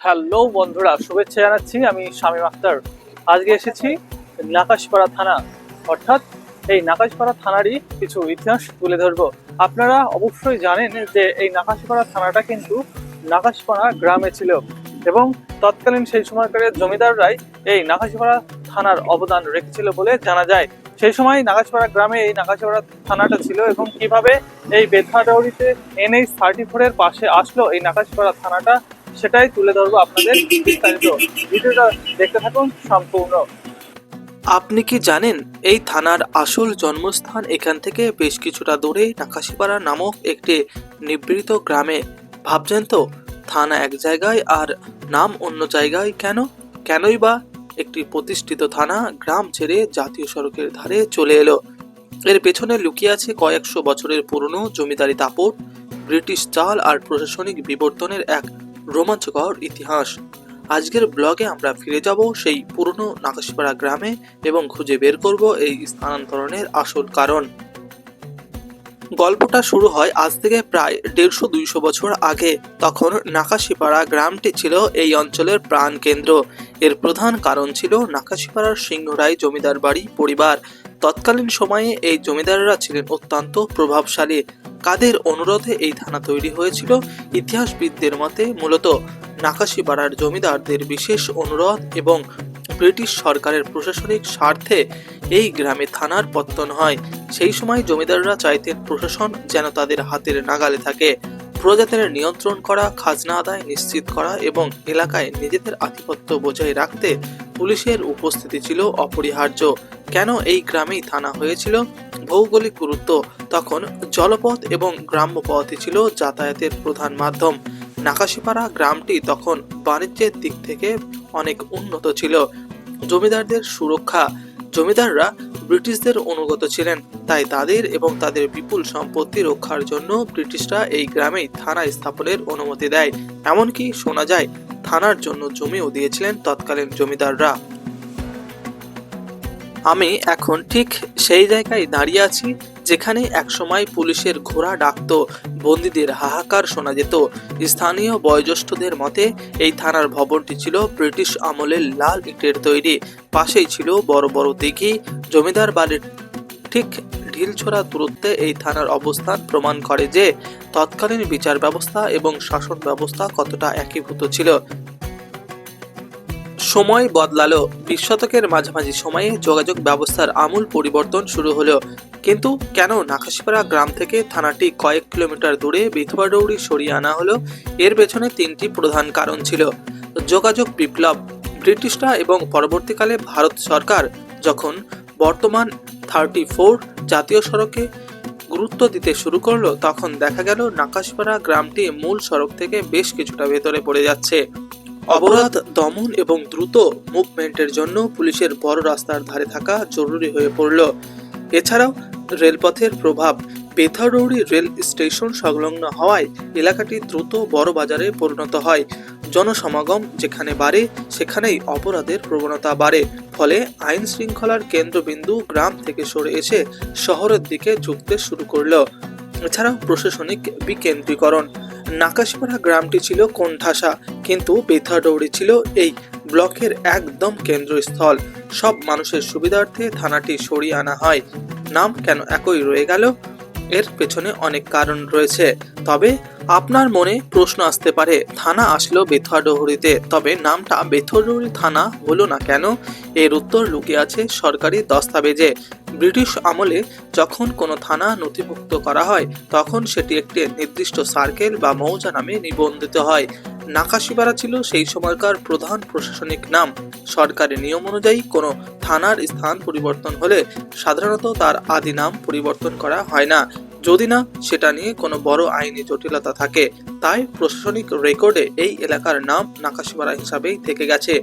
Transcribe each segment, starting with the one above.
Hello বন্ধুরা, শুভেচ্ছা জানাচ্ছি। আমি শামীম আক্তার। আজকে এসেছি নাকাশপাড়া থানা, অর্থাৎ এই নাকাশপাড়া থানারই কিছু ইতিহাস তুলে ধরবো। আপনারা অবশ্যই জানেন যে এই নাকাশপাড়া থানাটা কিন্তু নাকাশপাড়া গ্রামে ছিল এবং তৎকালীন সেই সময়কার জমিদাররাই এই নাকাশপাড়া থানার অবদান রেখেছিল বলে জানা যায়। সেই সময় নাকাশপাড়া গ্রামে এই নাকাশপাড়া থানাটা ছিল এবং কিভাবে এই বেথাডাউরিতে NH-34 এর পাশে আসলো এই নাকাশপাড়া থানাটা, সেটাই তুলে ধরবো আপনাদের বিস্তারিত। ভিডিওটা দেখতে থাকুন সম্পূর্ণ। আপনি কি জানেন এই থানার আসল জন্মস্থান এখান থেকে বেশ কিছুটা দূরে নাকাশিপাড়া নামক একটি নিভৃত গ্রামে? ভাবছেন তো, থানা এক জায়গায় আর নাম অন্য জায়গায় কেন? কেনই বা একটি প্রতিষ্ঠিত থানা গ্রাম ছেড়ে জাতীয় সড়কের ধারে চলে এলো? এর পেছনে লুকিয়ে আছে কয়েকশো বছরের পুরনো জমিদারি দাপট, ব্রিটিশ চাল আর প্রশাসনিক বিবর্তনের এক রোমাঞ্চকর ইতিহাস। আজকের ব্লগে আমরা ফিরে যাব সেই পুরনো নাকাশিপাড়া গ্রামে এবং খুঁজে বের করব এই স্থানান্তরণের আসল কারণ। গল্পটা শুরু হয় আজ থেকে প্রায় 150-200 বছর আগে। তখন নাকাশিপাড়া গ্রামটি ছিল এই অঞ্চলের প্রাণকেন্দ্র। এর প্রধান কারণ ছিল নাকাশিপাড়ার সিংহরায় জমিদার বাড়ি পরিবার। তৎকালীন সময়ে এই জমিদাররা ছিলেন অত্যন্ত প্রভাবশালী। কাদের অনুরোধে এই থানা তৈরি হয়েছিল? ইতিহাসবিদদের মতে মূলত নাকাশিপাড়ার জমিদারদের বিশেষ অনুরোধ এবং ব্রিটিশ সরকারের প্রশাসনিক স্বার্থে এই গ্রামে থানার পত্তন হয়। সেই সময় জমিদাররা চাইতেন প্রশাসন যেন তাদের হাতের নাগালে থাকে। প্রজাদের নিয়ন্ত্রণ করা, খাজনা আদায় নিশ্চিত করা এবং এলাকায় নিজেদের আধিপত্য বজায় রাখতে পুলিশের উপস্থিতি ছিল অপরিহার্য। কেন এই গ্রামেই থানা হয়েছিল? ভৌগোলিক গুরুত্ব। তখন জলপথ এবং গ্রাম্য পথই ছিল যাতায়াতের প্রধান মাধ্যম। নাকাশিপাড়া গ্রামটি তখন বাণিজ্যের দিক থেকে অনেক উন্নত ছিল। জমিদারদের সুরক্ষা। জমিদাররা ব্রিটিশদের অনুগত ছিলেন, তাই তাদের এবং তাদের বিপুল সম্পত্তি রক্ষার জন্য ব্রিটিশরা এই গ্রামেই থানা স্থাপনের অনুমতি দেয়। এমনকি শোনা যায় থানার জন্য জমিও দিয়েছিলেন তৎকালীন জমিদাররা। আমি এখন ঠিক সেই জায়গায় দাঁড়িয়ে আছি যেখানে একসময় পুলিশের ঘোড়া ডাকতো, বন্দীদের হাহাকার শোনা যেত। স্থানীয় বয়োজ্যেষ্ঠদের মতে এই থানার ভবনটি ছিল ব্রিটিশ আমলের লাল ইটের তৈরি। পাশেই ছিল বড় বড় দিঘি। জমিদার বাড়ির ঠিক ঢিলছোড়া দূরত্বে এই থানার অবস্থান প্রমাণ করে যে তৎকালীন বিচার ব্যবস্থা এবং শাসন ব্যবস্থা কতটা একীভূত ছিল। সময় বদলালো। 20 শতকের মাঝামাঝি সময়ে যোগাযোগ ব্যবস্থার আমূল পরিবর্তন শুরু হলো। কিন্তু কেন নাকাশিপাড়া গ্রাম থেকে থানাটি কয়েক কিলোমিটার দূরে বেথুয়াডৌরি সরিয়ে আনা হলো? এর পেছনে 3টি প্রধান কারণ ছিল। যোগাযোগ বিপ্লব। ব্রিটিশরা এবং পরবর্তীকালে ভারত সরকার যখন বর্তমান 34 জাতীয় সড়কে গুরুত্ব দিতে শুরু করলো, তখন দেখা গেল নাকাশিপাড়া গ্রামটি মূল সড়ক থেকে বেশ কিছুটা ভেতরে পড়ে যাচ্ছে। অবরোধ দমন এবং দ্রুত মুভমেন্টের জন্য পুলিশের বড় রাস্তার ধারে থাকা জরুরি হয়ে পড়ল। এছাড়াও রেলপথের প্রভাব। বেথাডৌরি রেল স্টেশন সংলগ্ন হওয়ায় এলাকাটি দ্রুত বড় বাজারে পরিণত হয়। জনসমাগম যেখানে বাড়ে সেখানেই অপরাধের প্রবণতা বাড়ে। ফলে আইন শৃঙ্খলার কেন্দ্রবিন্দু গ্রাম থেকে সরে এসে শহরের দিকে ঝুঁকতে শুরু করলো। এছাড়াও প্রশাসনিক বিকেন্দ্রীকরণ। নাকাশিপাড়া গ্রামটি ছিল কোণঠাসা, কিন্তু বেথাডৌরি ছিল এই ব্লকের একদম কেন্দ্রস্থল। সব মানুষের সুবিধার্থে থানাটি সরিয়ে আনা হয়। নাম কেন একই রয়ে গেল? এর পেছনে অনেক কারণ রয়েছে। তবে আপনার মনে প্রশ্ন আসতে পারে, থানা আসলো বেথুয়াডৌরিতে, তবে নামটা বেথুয়াডৌরি থানা হলো না কেন? এর উত্তর লুকিয়ে আছে সরকারি দস্তাবেজে। ব্রিটিশ আমলে যখন কোনো থানা নথিভুক্ত করা হয়, তখন সেটি একটি নির্দিষ্ট সার্কেল বা মৌজা নামে নিবন্ধিত হয়। নাকাশিপাড়া ছিল সেই সময়কার প্রধান প্রশাসনিক নাম। সরকারি নিয়ম অনুযায়ী কোনো থানার স্থান পরিবর্তন হলে সাধারণত তার আদি নাম পরিবর্তন করা হয় না, যদি না সেটা নিয়ে কোনো বড় আইনি জটিলতা থাকে। তাই প্রশাসনিক রেকর্ডে এই এলাকার নাম নাকাশিপাড়া হিসাবেই থেকে গেছে।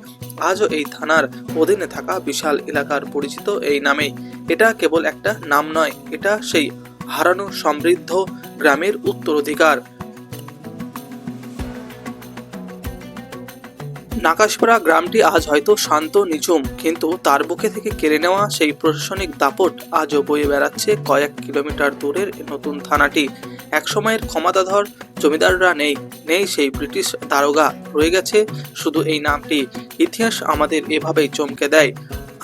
আজও এই থানার অধীনে থাকা বিশাল এলাকার পরিচিত এই নামেই। এটা কেবল একটা নাম নয়, এটা সেই হারানো সমৃদ্ধ গ্রামের উত্তরাধিকার। নাকাশপাড়া গ্রামটি আজ হয়তো শান্ত নিঝুম, কিন্তু তার বুকে থেকে কেড়ে নেওয়া সেই প্রশাসনিক দাপট আজও বয়ে বেড়াচ্ছে কয়েক কিলোমিটার দূরের নতুন থানাটি। একসময়ের ক্ষমতাধর জমিদাররা নেই, নেই সেই ব্রিটিশ দারোগা, রয়ে গেছে শুধু এই নামটি। ইতিহাস আমাদের এভাবেই চমকে দেয়।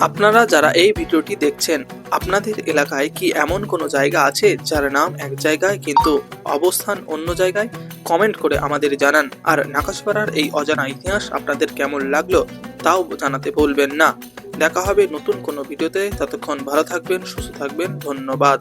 আপনারা যারা এই ভিডিওটি দেখছেন, আপনাদের এলাকায় কি এমন কোনো জায়গা আছে যার নাম এক জায়গায় কিন্তু অবস্থান অন্য জায়গায়? কমেন্ট করে আমাদের জানান। আর নাকাশপাড়ার এই অজানা ইতিহাস আপনাদের কেমন লাগলো তাও জানাতে ভুলবেন না। দেখা হবে নতুন কোনো ভিডিওতে। ততক্ষণ ভালো থাকবেন, সুস্থ থাকবেন। ধন্যবাদ।